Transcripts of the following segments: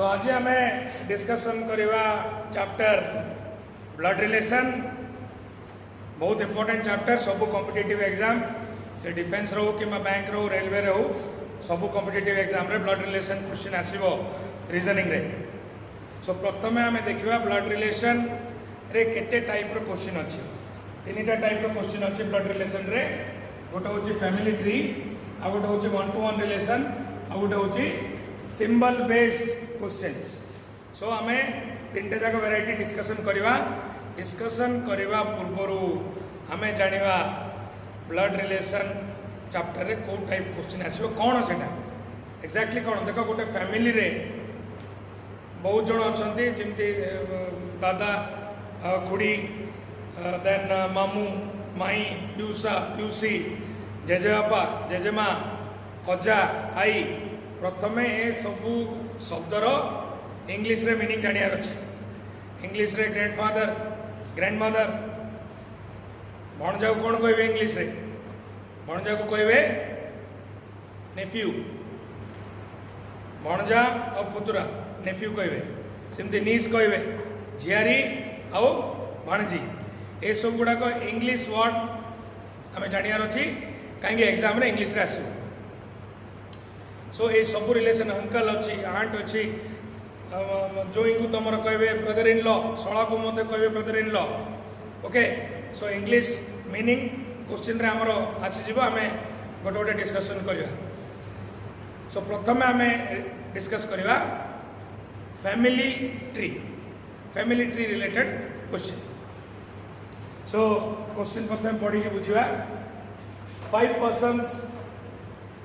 सो आज आम डिस्कसन करवा चैप्टर ब्लड रिलेशन बहुत इंपोर्टेंट चैप्टर सब कॉम्पिटिटिव एग्जाम से डिफेंस रो कि बैंक रो रेलवे रो सब कॉम्पिटिटिव एग्जाम रे ब्लड रिलेशन क्वेश्चन आसीबो रीजनिंग रे। सो प्रथम आम देखा ब्लड रिलेशन रे केते टाइप रो क्वेश्चन अच्छी तीन टाइप रो क्वेश्चन अच्छी ब्लड रिलेशन रे। गोटे हूँ फैमिली ट्री आ गोटे हूँ 1-to-1 रिलेशन आ गोटे हूँ सिंबल बेस्ड क्वेश्चंस। सो आम तीन जाक वेराइटी डिस्कसन करवा पूर्वर आम जाना ब्लड रिलेशन चैप्टर रे को टाइप क्वेश्चन आसो कौन से एक्जाक्टली कौन देख गोटे फैमिली रे बहुत जन अच्छा जमी दादा खुड़ी देन मामू माई प्यूसा प्यूसी जेजेबापा जेजेमा अजा आई प्रथम ए सबू शब्दर इंग्लीश रे मीनिंग जानियार अच्छे। इंग्लीश रे ग्रैंडफादर ग्रैंडमदर भणजा को कौन कहे इंग्लीश रे भणजा को कहे नेफ्यू भणजा और पुतुरा नेफ्यू कहे सेमती नीस कहे झियारी आउ भाणजी ए सब गुड़ाक इंग्लीश वर्ड आम जानियार अच्छी कहीं एग्जाम रे इंग्लीश रे आसो। सो ये सब रिलेशन अंकल अच्छी आंट अच्छी जोई को तुम कहे ब्रदर इन लॉ शला को मत कहे brother in law. Okay so English meaning question रे हमर आसीज आम गोटे गोटे डिस्कसन करवा। सो प्रथम आम डिस्कस करवा family tree related question. So question प्रथम पढ़ी बुझा 5 persons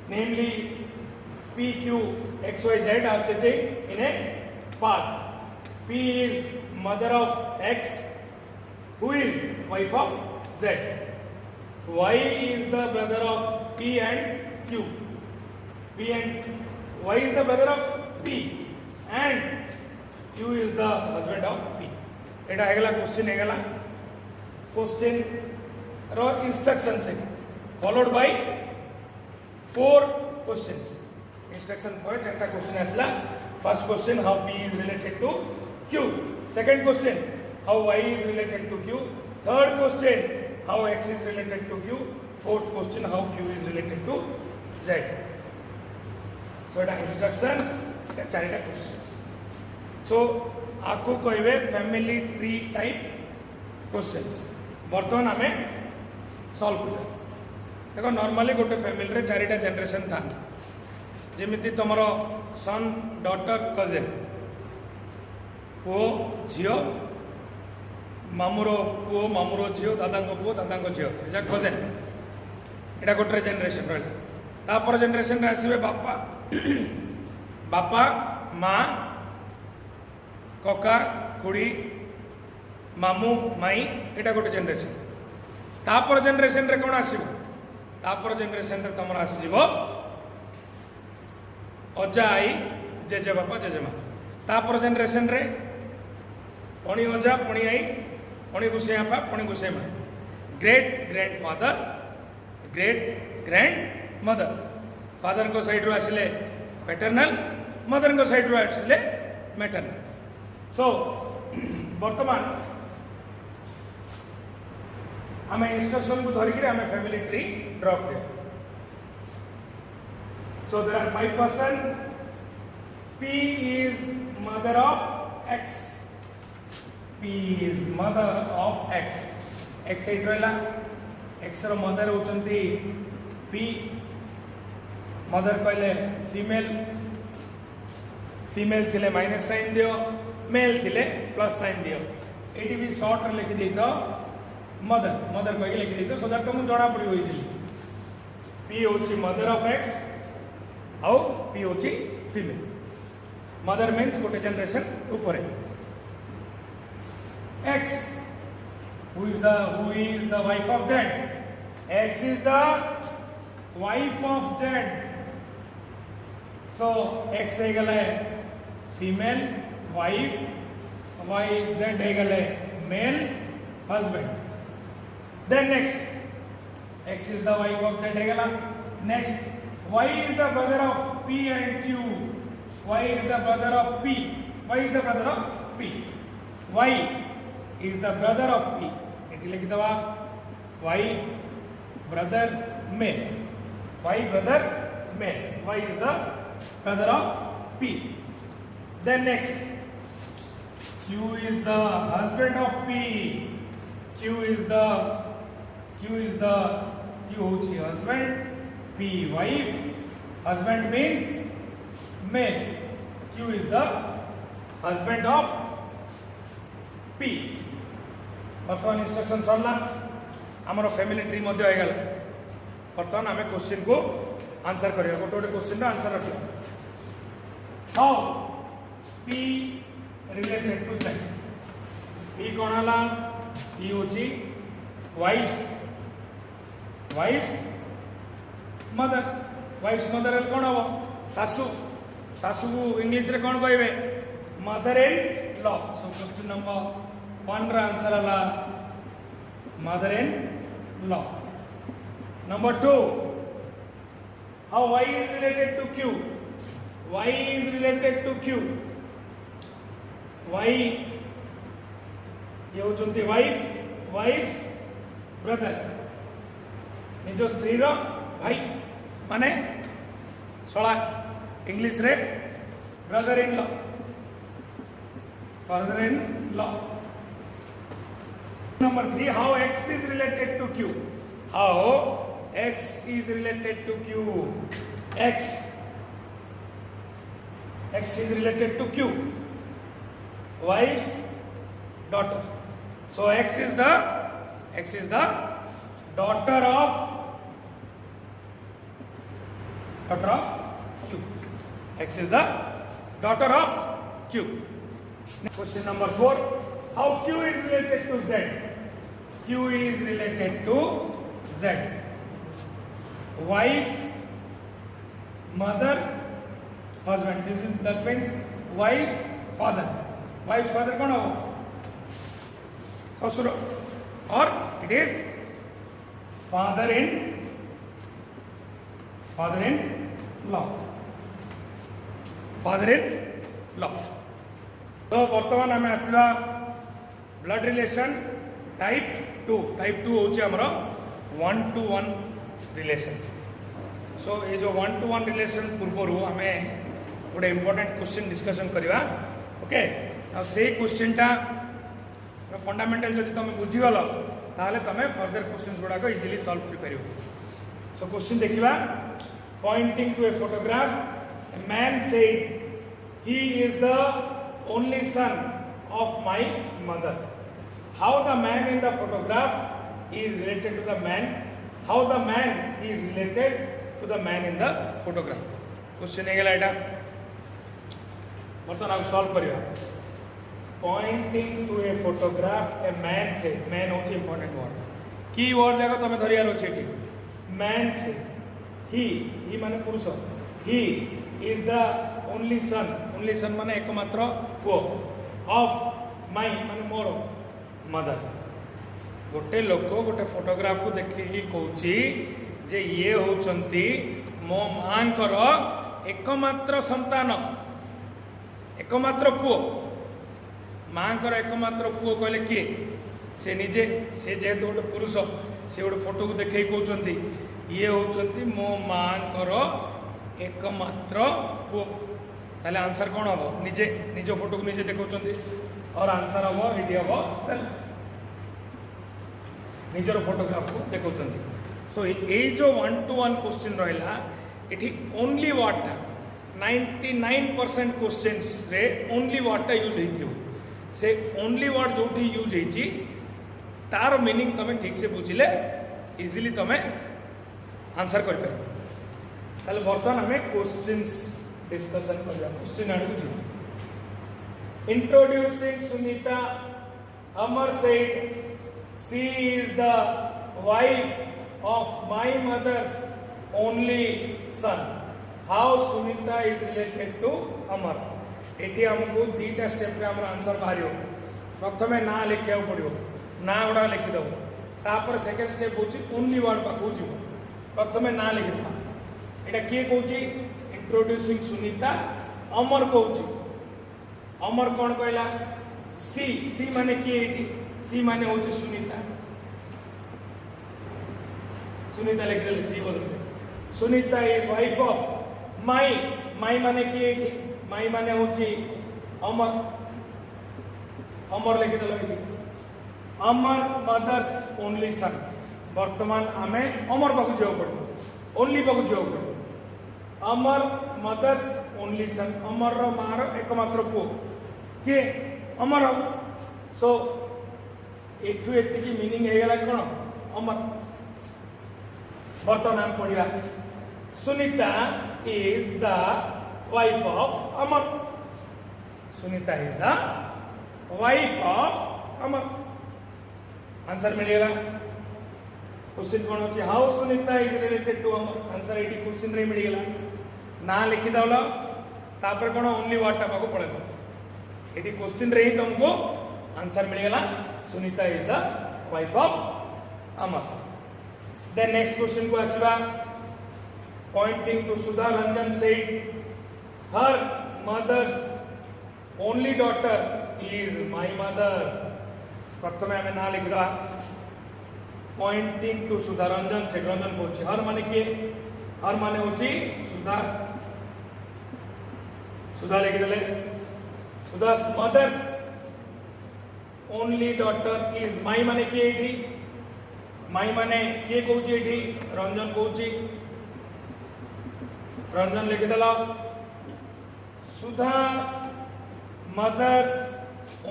namely P, Q, X, Y, Z are sitting in a park. P is mother of X, who is wife of Z. Y is the brother of P and Q. P and Y is the brother of P and Q is the husband of P. Etah हेगला question हेगला question row instruction से followed by 4 questions. Instruction पर 4 question आसला। First question how P is related to Q. Second question how Y is related to Q. Third question how X is related to Q. Fourth question how Q is related to Z. So it instructions 4 questions. So आपको कहवे family tree type questions बर्तमान आम solve कर। देखो normally गोटे family रे 4टा generation था जमीती तुम सन डॉटर कजिन पुओ झीओ मामूर पुओ मामूर झीओ दादा पुओ दादा झीओ एजा कजिन एटा गोटे जनरेशन रहा। तापर जनरेशन रे आसवे बापा बापा माँ कका खुड़ी मामू माई एटा गोटे जनरेशन। तापर जनरेशन रे कौन आसो तापर जनरेशन रे तुम आसीज अजा आई जेजे बापा जेजेमा। तापर जनरेशन रे पणी अजा पणी आई पणी गुसे बापा पणी गुसे माँ great grandfather great grand mother. Father को साइड रो आसिले पैटर्नल मदर को साइड रो आसिले मैटर्नल। सो वर्तमान आम इंस्ट्रक्शन को धरिक आम फैमिली ट्री ड्रॉ कर। So there are 5 persons. P is mother of X. P is mother of X. X side रहला X रो mother होचंती P mother कहले फीमेल फीमेल थिले माइनस साइन दियो मेल थिले प्लस साइन दियो। एटी भी short रे लिखि देई तो मदर मदर कह लिखि दी सो दैट तुमको जना पड़ो पी हूँ मदर ऑफ एक्स आउ पी हूँ फीमेल। मदर मीन्स गोटे जनरेशन ऊपर X who is the wife of Z X is the wife of Z. So X हो गए फीमेल वाइफ वाई जेड हो गए male husband. Then next, X is the wife of Z. Next, Y is the brother of P and Q. Y is the brother of P. Y is the brother of P. Y is the brother of P. Eighty लिखि दवा Y brother में. Y brother में. Y is the brother of P. Then next, Q is the husband of P. Q होची husband, P wife. Husband means male. Q is the husband of P. बर्तमान instruction सरला आमर family tree मध्य हो गला. बर्तमान आम question को answer करिया. गोटे गोटे क्वेश्चन रा आंसर रखिया. How P related to Z. P कौन हला? P होची वाइफ्स मदर. वाइफ्स मदर कौन हम? सासू. सासू को इंग्लिश रे कौन कहबे? Mother in law. So question number 1 रा आंसर हला mother in law. Number 2, how Y is related to Q. Y is related to Q. Y ये होचंती वाइफ ब्रदर. निज स्त्री रो भाई माने सळा. इंग्लिश रे brother in law. Number 3, how X is related to Q. How X is related to Q. X is related to Q. Wife's daughter. So X is the daughter of Q. X is the daughter of Q. Question number 4, how Q is related to Z. Q is related to Z. Wife's mother, husband. That means wife's father. Wife's father कौन हो? ससुर. और it is father in law. तो बर्तमान आम आसवा blood relation type 2. Type 2 होची हमरो 1-to-1 relation. सो ये जो 1-to-1 रिलेशन पूर्वर आम गोटे इंपोर्टेंट क्वेश्चन डिस्कशन करवा. ओके, से क्वेश्चन टा फंडामेंटल जब तुम बुझीगल ताहले तुम फर्दर क्वेश्चन गुड़ाक इजिली सॉल्व कर पार. सो क्वेश्चन देखिबा. Pointing to a photograph, a man said he is the only son of my mother. How the man in the photograph is related to the man? How the man is related to the man in the photograph? Question है क्या मतलब आप solve करिए. Pointing to a photograph, a man said. Man होची important word. की word जगह तो मैं धरिया लो चेटी. Man said. He माने पुरुष. He is the only son. Only son माने एकमात्र पुओ. Of my माने मोर मदर. गोटे लोक गोटे फोटोग्राफ को देखिकी कहूची जे ये होचंती मो मांकर एकमात्र संतान, एकमात्र पुओ. मांकर एकमात्र पुओ कहले किए? से निजे. से जेहेतु गोटे पुरुष से गोटे फोटो को देखिए कहते ये होचंती मो मांकर एकमात्र पुओ. ताले आंसर कौन हम? निजे. निज फोटो को निजे देखते और आंसर हम ये हम सेल्फ. निजर फोटोग्राफ को देखते. सो ये जो 1-to-1 क्वेश्चन रहा ये ओनली वाट 99% क्वेश्चंस रे ओनली वाटा यूज होती. से ओनली वाट जो यूज होती तार मीनिंग तुम ठीक से बुझिले इजिली तुम आंसर कर पार. ताले बर्तमान आम क्वेश्चंस डिस्कशन करबा. क्वेश्चन आड़ को जी. Introducing Sunita, Amar said she is the wife of my mother's only son. How Sunita is related to Amar? Eighty हमको दीटा स्टेप रे हमर आंसर बाहरियो. प्रथमे ना लिखिया पड़ियो. ना गुडा लिखि दबो. तापर सेकंड स्टेप होची ओनली वर्ड पाखु जिवो. प्रथमे ना लिखि दबा. एटा के कहूची? इंट्रोड्यूसिंग सुनीता अमर कहूँ अमर कौन कहला सी सी माने किए एठी सी माने होची सुनीता सुनीता लिखले सी बोलते Sunita is wife of my my माने किए एठी माई माने होची अमर अमर लिखिदल एठी अमर मदर्स ओनली सन वर्तमान आमे अमर बाबू जाओ पड़ो ओनली बाबू जाओ पड़ो अमर मदर्स ओनली सन अमर रो मार एकमात्र पुओ के अमर सो एठू एतिकी मीनिंग हे गला कोन अमर वर्तमान आम पढ़िया Sunita is the wife of Amar Sunita is the wife of Amar answer मिलेगा क्वेश्चन कौन होची how Sunita is related to Amar answer एटी क्वेश्चन रे मिलेगा ना लिखि दवलो तापर कोन ओनली वर्ड टा पाको पड़ेगा एटी क्वेश्चन रे ही तुमको आंसर मिलेगा Sunita is the wife of Amar then next question को आसीबा pointing to Sudha Ranjan said her mother's only daughter is my mother प्रथमे हमें ना लिखदा पॉइंटिंग टू सुधा रंजन से रंजन को हर माने के हर माने होची सुधा सुधा लिख देले Sudha mother's only daughter is my माने के एठी माई माने के कहूची एठी रंजन कहूची रंजन लिख देला सुधा मदर्स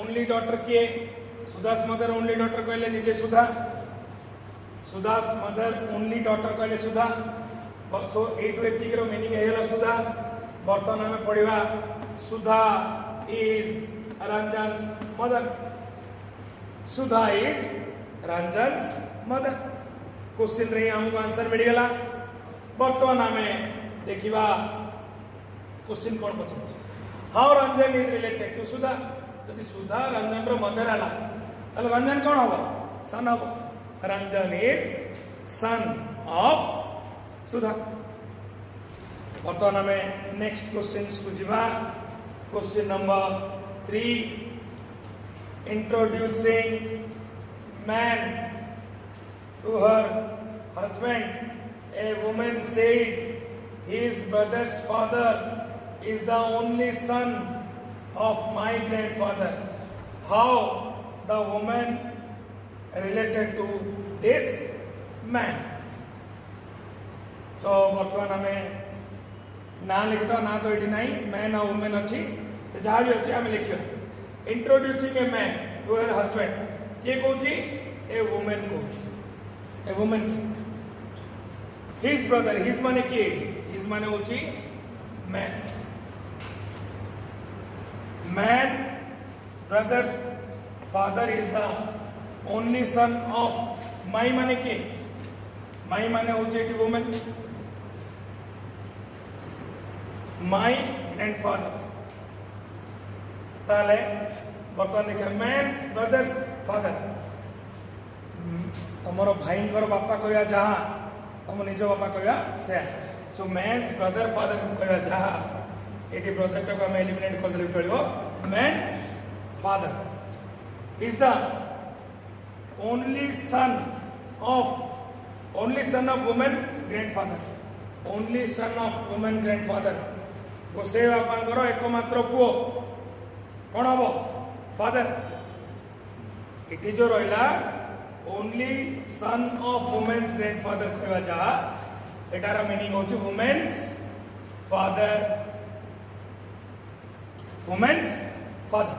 ओनली डॉटर के सुधास मदर ओनली डॉटर कहले निजे सुधा सुधास मदर ओनली डॉटर कहले सुधा सो एटू एतिक रो मीनिंग हेला सुधा वर्तमान हमें पढ़िबा Sudha is Ranjan's mother Sudha is Ranjan's mother question रे हमको आंसर मिल गला वर्तमान हमें देखिबा क्वेश्चन कोन पछे how Ranjan is related to Sudha यदि सुधा रंजन रो मदर आला ताले रंजन कोन होबो सन होबो Ranjan is son of Sudha वर्तमान हमें नेक्स्ट क्वेश्चन को जीवा question number 3 introducing man to her husband a woman said his brother's father is the only son of my grandfather. How the woman related to this man? So वर्तमान हमें ना लिख दो ना तो ये नहीं मैन और वुमेन अच्छी से जहाँ भी अच्छी हमें लिखियो introducing a man to her husband ये कौची ए वुमेन कौची a woman his brother his माने के हिज माने कौची man man brother's father is the only son of my माने के my माने होचे कि woman my grandfather ताले बर्तमान देखा man's brother's father तमरो भाई कर बापा कहया जहा तम निज बापा कहया से so man's brother father कहया जहा एटी ब्रदर टा को हम एलिमिनेट कर देले चलिबो man father is the only son of women grandfather only son of women grandfather को से बापांकर एकमात्र पुओ कोन हबो फादर इटी जो रहला only son of woman's grandfather कहवा जा एटार मीनिंग होची वुमेन्स फादर वुमेन्स फादर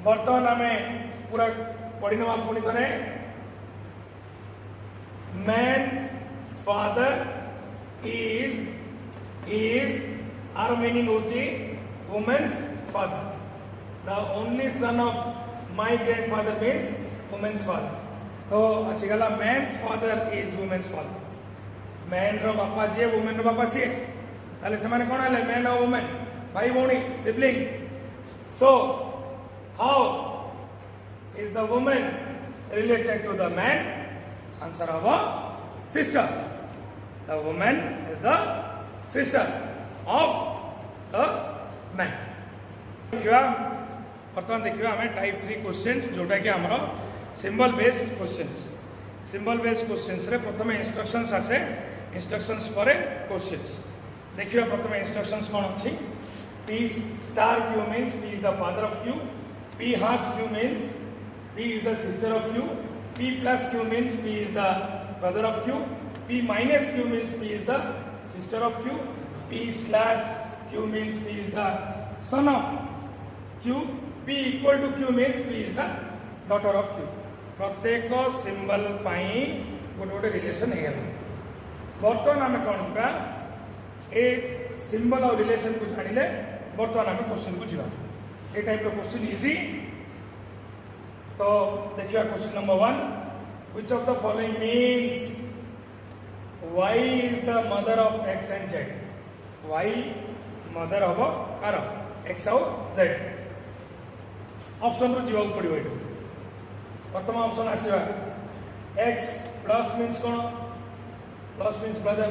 वर्तमान हमें पूरा पढ़ी नवा पुणी थरे मैन्स फादर इज आर मीनिंग होची women's father the only son of my grandfather means women's father तो आसीगला man's father is women's father man रो बापा जे वुमेन रो बापा से ताले से माने कोन हले मैन और वुमेन भाई भौणी sibling so how is the women related to the man answer हबो sister the women is the sister of तो ना देखा बर्तमान देखा आम टाइप 3 क्वेश्चंस जोटा कि आमर symbol based questions symbol based questions रे प्रथम इंस्ट्रक्शंस आसे इंस्ट्रक्शंस पर क्वेश्चंस देखिए प्रथम इंस्ट्रक्शंस कौन अच्छी P star Q means P is the father of Q, P hash Q means P is the sister of Q, P plus Q means P is the brother of Q, P minus Q means P is the sister of Q, P slash Q means P is the son of Q, P equal to Q means P is the daughter of Q. प्रत्येक symbol पाई गोटे गोटे relation है बर्तमान आम कौन जा a symbol और relation को जानिले बर्तमान आम क्वेश्चन को जा ए टाइप क्वेश्चन इजी तो देखिए question number 1 which of the following means y is the mother of x and z y mother हम कार x और z ऑप्शन रो जीवा पड़ो ये प्रथम ऑप्शन आसवा x प्लस मीन्स कौन plus means brother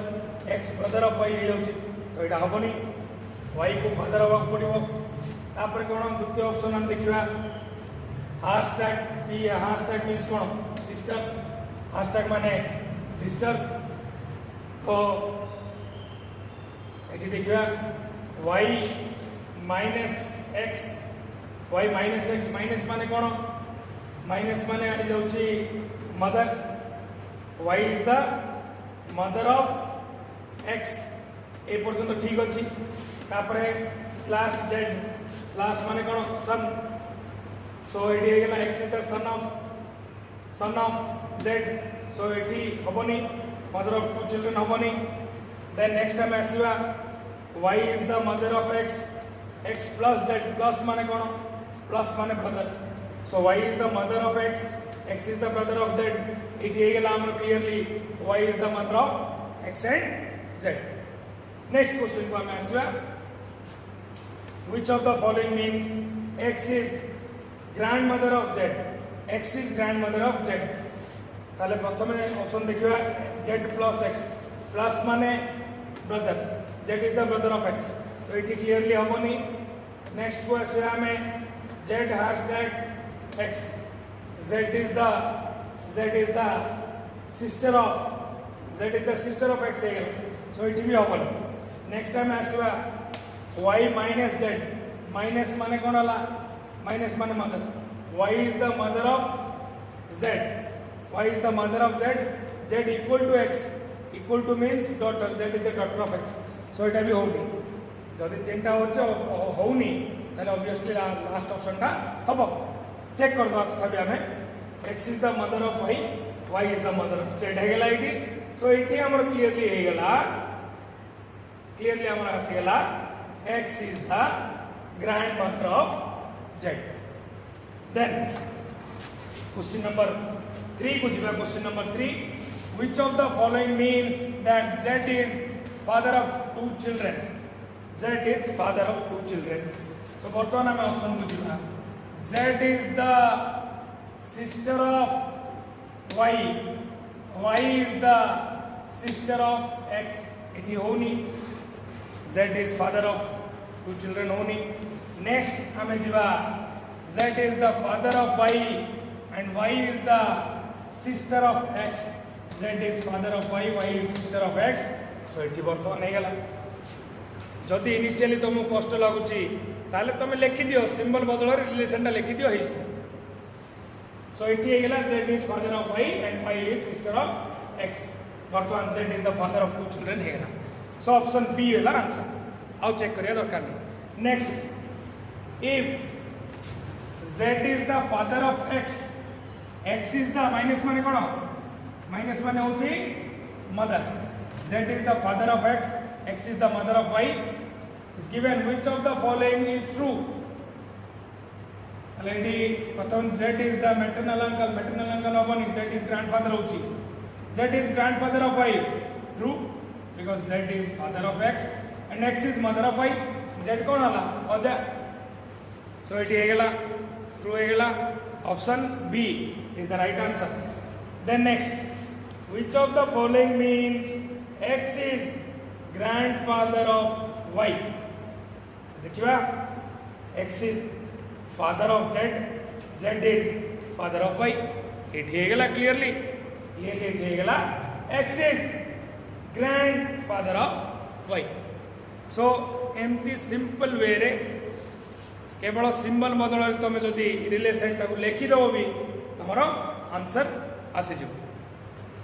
x brother of y हो तो यहाँ हेनी y को फादर हाँ पड़ो तापर कौन द्वितीय ऑप्शन हम देखा हाशटैग p हाशटैग मीन्स कौन सिस्टर हाशटैग माने सिस्टर तो ये देखा y माइनस x माइनस माने कौन माइनस माने आनी जाउची mother y is the mother of x ए पर्यंत ठीक अच्छी तापर स्लैश z स्लैश माने कौन सन सो ये x is the son of z so ये हेनी मदर ऑफ टू चिल्ड्रेन हेनी देन नेक्स्ट टाइम आसवा y is the mother of x plus z plus माने कौन प्लस माने brother so y is the mother of x is the brother of z it is clearly y is the mother of x and z next question को हम आसवा which of the following means x is grandmother of z x is grandmother of z ताले प्रथम option देखिबा z plus x plus माने brother z is the brother of x तो it clearly हमनी next को आसवा हमें z hashtag x z is the sister of x है so it भी होगा next time आसवा y minus z minus माने कौन वाला minus माने mother y is the mother of z y is the mother of z z equal to x equal to means daughter z is the daughter of x so it भी होगी जदि तीनटा होनी ताले obviously last option टा हबो check कर दो तथापि आम x is the mother of y is the mother of z है ये सो ये आम क्लीयरली आम आसीगला x is the grandmother of z then question number 3 को जीवा question number 3 which of the following means that z is father of two children z is father of two children so बर्तमान आम option को जीवा z is the sister of y is the sister of x it होनी z is father of two children होनी next हमें जीवा z is the father of y and y is the sister of x z is father of y is sister of x so ये बर्तमान नहीं गला जदि initially तुमको कष्ट लगुची ताले तुम लिखि दियो सिंबल बदल रिलेशनटा लिखि दियो है सो इटी हेगला z is father of y and y is sister of x बर्तमान z is the father of two children हेगला सो ऑप्शन बी हेला आंसर आउ चेक करिया दरकार नहीं next if z is the father of x is the minus माने कोन minus माने होची mother z is the father of x is the mother of y is given which of the following is true already pratham z is the maternal uncle of z is grandfather hochi z is grandfather of y true because z is father of x and x is mother of y z kon ala oja so it hegala true hegala option b is the right answer then next which of the following means x is grandfather of y देखिबा x is father of z, z is father of y। एठी हे गेला clearly एठी हे गेला x is grand father of y। सो एमती simple way रे केवल symbol बदल तुम जदि रिलेशन टाको लिखिदेव भी तुम आंसर आसीज।